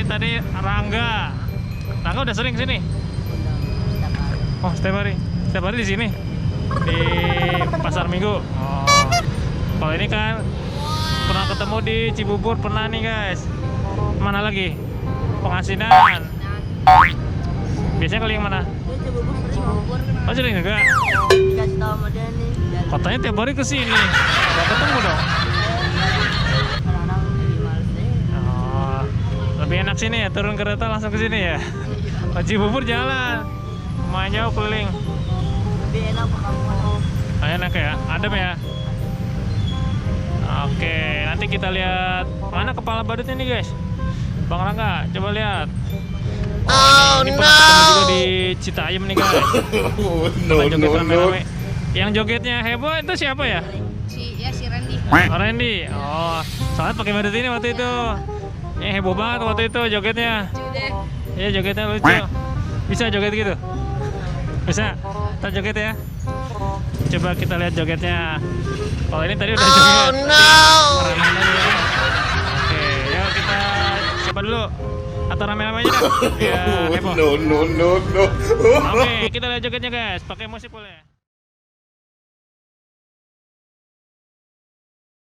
tadi Rangga. Rangga udah sering sini? Oh, setiap hari. Setiap hari di sini. Di Pasar Minggu. Oh. Kalau ini kan pernah ketemu di Cibubur, pernah nih, guys. Mana lagi? Pengasinan. Biasanya kali yang mana? Oh, sering juga. Dikasih tahu sama dia nih. Katanya tiap hari ke sini. Gak ketemu dong. Kadang-kadang jadi males deh. Oh, lebih enak sini ya, turun kereta langsung ke sini ya. Oh, Cibubur jalan. Lumayan jauh keliling. Lebih enak perkampungan. Oh, enak ya, adem ya. Oke, nanti kita lihat mana kepala badutnya nih, guys. Bang Rangga, coba lihat. Oh, ini pernah ketemu juga di Citayam nih, guys. Joget rame-rame. Yang jogetnya heboh itu siapa ya? Si Randy. Oh, Randy. Oh, soalnya pakai badut ini waktu itu. Ini heboh banget waktu itu jogetnya. Iya, jogetnya lucu. Bisa joget gitu? Bisa? Kita joget ya. Coba kita lihat jogetnya. Kalau ini tadi udah joget. Oh no. Oke, yuk kita coba dulu. Atau rame-rame aja dah. Ya, heboh. No. Oke, kita lihat jogetnya, guys. Pakai musik boleh.